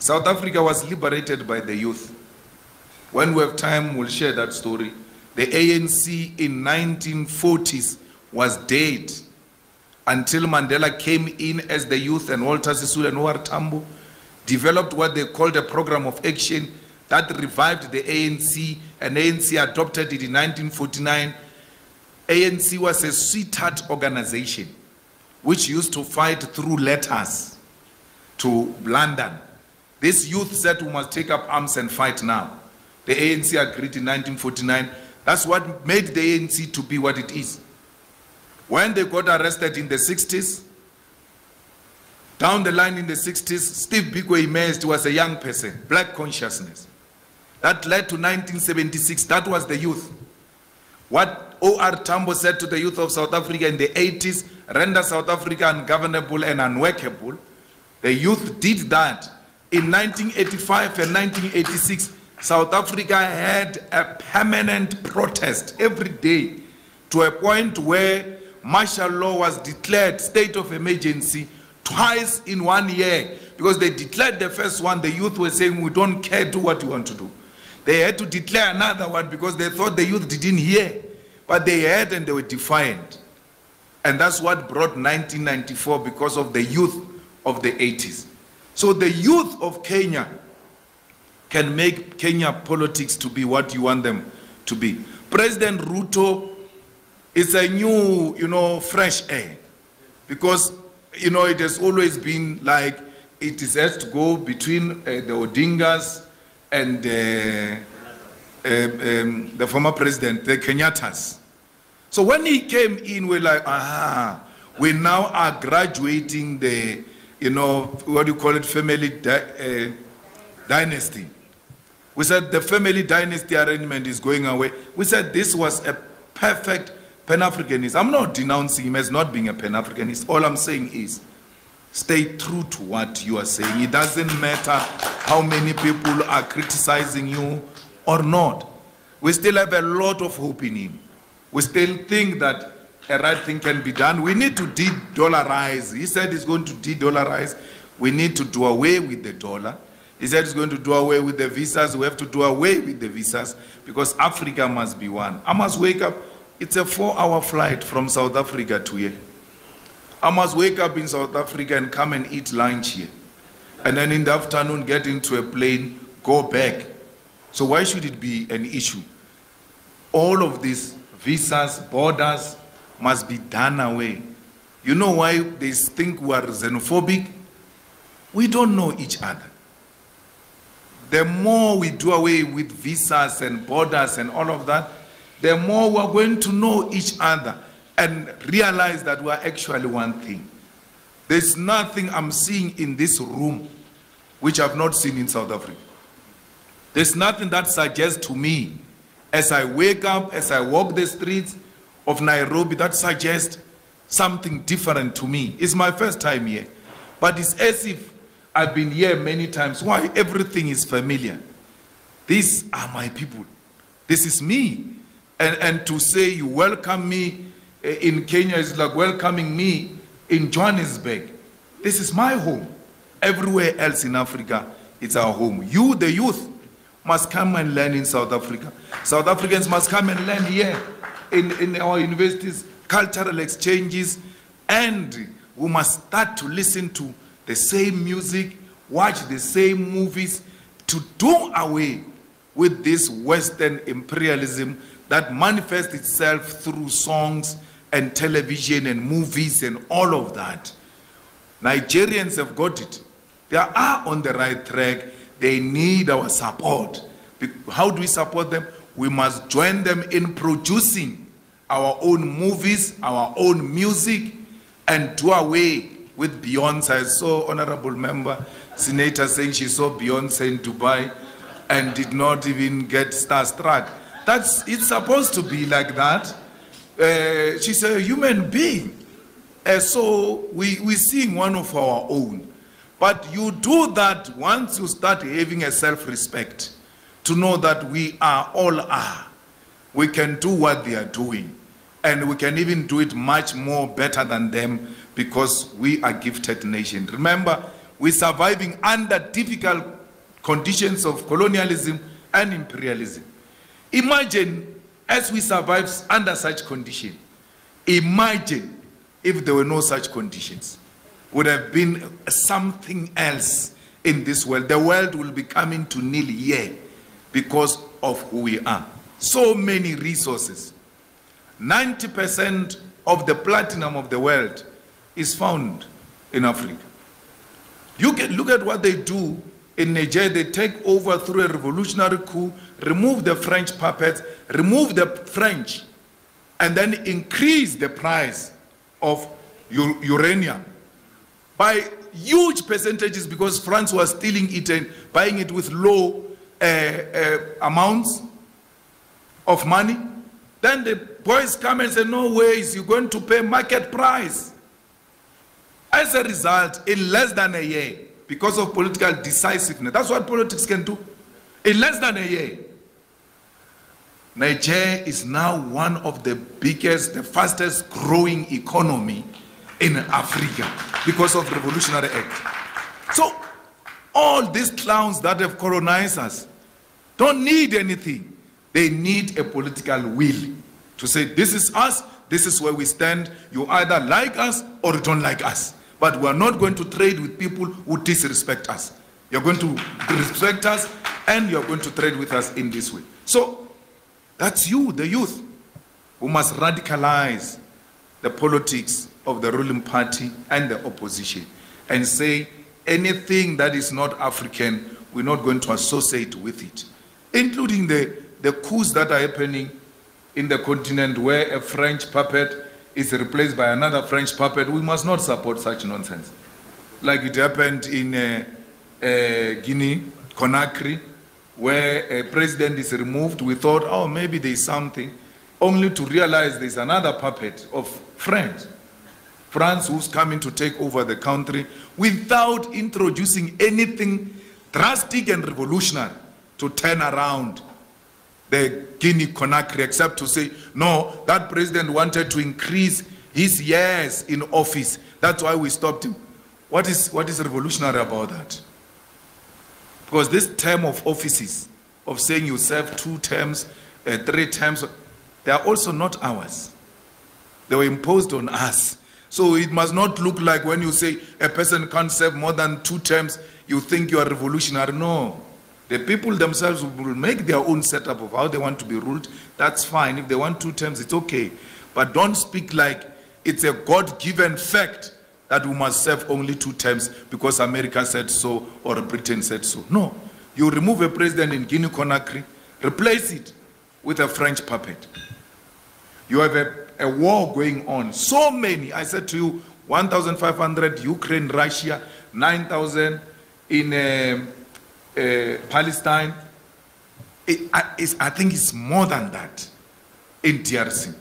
South Africa was liberated by the youth. When we have time, we'll share that story. The ANC in 1940s was dead until Mandela came in as the youth, and Walter Sisulu and O.R. Tambo developed what they called a program of action that revived the ANC, and ANC adopted it in 1949. ANC was a sweetheart organization which used to fight through letters to London. This youth said we must take up arms and fight now. The ANC agreed in 1949. That's what made the ANC to be what it is. When they got arrested in the 60s, down the line in the 60s, Steve Biko emerged, was a young person, black consciousness. That led to 1976, that was the youth. What O.R. Tambo said to the youth of South Africa in the 80s, render South Africa ungovernable and unworkable. The youth did that. In 1985 and 1986, South Africa had a permanent protest every day, to a point where martial law was declared, state of emergency, twice in 1 year. Because they declared the first one, the youth were saying, we don't care, do what you want to do. They had to declare another one because they thought the youth didn't hear. But they heard and they were defiant. And that's what brought 1994, because of the youth of the 80s. So the youth of Kenya can make Kenya politics to be what you want them to be. President Ruto is a new, fresh air. Because, it has always been like it has to go between the Odingas and the former president, the Kenyattas. So when he came in, we're like, we now are graduating the, what do you call it, family dynasty. We said the family dynasty arrangement is going away. We said this was a perfect Pan-Africanist. I'm not denouncing him as not being a Pan-Africanist. All I'm saying is, stay true to what you are saying. It doesn't matter how many people are criticizing you or not. We still have a lot of hope in him. We still think that a right thing can be done. We need to de-dollarize. He said he's going to de-dollarize. We need to do away with the dollar. He said he's going to do away with the visas. We have to do away with the visas because Africa must be one. I must wake up. It's a 4-hour flight from South Africa to here. I must wake up in South Africa and come and eat lunch here. And then in the afternoon, get into a plane, go back. So why should it be an issue? All of these visas, borders must be done away. You know why they think we are xenophobic? We don't know each other. The more we do away with visas and borders and all of that, the more we are going to know each other and realize that we are actually one thing. There's nothing I'm seeing in this room which I've not seen in South Africa. There's nothing that suggests to me, as I wake up, as I walk the streets of Nairobi, that suggests something different to me. It's my first time here. But it's as if I've been here many times. Why? Everything is familiar. These are my people. This is me. And to say you welcome me in Kenya is like welcoming me in Johannesburg. This is my home. Everywhere else in Africa, it's our home. You, the youth, must come and learn in South Africa. South Africans must come and learn here in our universities, cultural exchanges, and we must start to listen to the same music, watch the same movies, to do away with this Western imperialism that manifests itself through songs and television and movies and all of that. Nigerians have got it. They are on the right track. They need our support. How do we support them? We must join them in producing our own movies, our own music, and do away with Beyonce. I saw Honorable Member Senator saying she saw Beyonce in Dubai and did not even get starstruck. It's supposed to be like that. She's a human being. So we're seeing one of our own. But you do that once you start having a self-respect, to know that we all are. We can do what they are doing. And we can even do it much more better than them because we are a gifted nation. Remember, We're surviving under difficult conditions of colonialism and imperialism. Imagine, as we survive under such conditions, imagine if there were no such conditions. Would have been something else in this world. The world will be coming to nil here because of who we are. So many resources. 90% of the platinum of the world is found in Africa. You can look at what they do in Niger. They take over through a revolutionary coup, remove the French puppets, remove the French, and then increase the price of uranium by huge percentages because France was stealing it and buying it with low amounts of money. Then the boys come and say, no ways, you're going to pay market price. As a result, in less than a year, because of political decisiveness, that's what politics can do. In less than a year, Niger is now one of the biggest, the fastest growing economy in Africa because of Revolutionary Act. So all these clowns that have colonized us don't need anything. They need a political will to say, this is us, this is where we stand. You either like us or you don't like us. But we are not going to trade with people who disrespect us. You're going to respect us and you're going to trade with us in this way. So that's you, the youth, who must radicalize the politics of the ruling party and the opposition and say anything that is not African, we're not going to associate with it, including the coups that are happening in the continent where a French puppet is replaced by another French puppet. We must not support such nonsense. Like it happened in Guinea, Conakry, where a president is removed. We thought, oh, maybe there's something, only to realize there's another puppet of France who's coming to take over the country without introducing anything drastic and revolutionary to turn around the Guinea-Conakry, except to say, no, that president wanted to increase his years in office. That's why we stopped him. What is revolutionary about that? Because this term of offices, of saying you serve 2 terms, 3 terms, they are also not ours. They were imposed on us. So it must not look like when you say a person can't serve more than 2 terms, you think you are revolutionary. No. The people themselves will make their own setup of how they want to be ruled. That's fine. If they want 2 terms, it's okay. But don't speak like it's a God-given fact that we must serve only 2 terms because America said so or Britain said so. No. You remove a president in Guinea-Conakry, replace it with a French puppet. You have a war going on. So many. I said to you, 1,500 Ukraine, Russia, 9,000 in Palestine. I think it's more than that in DRC.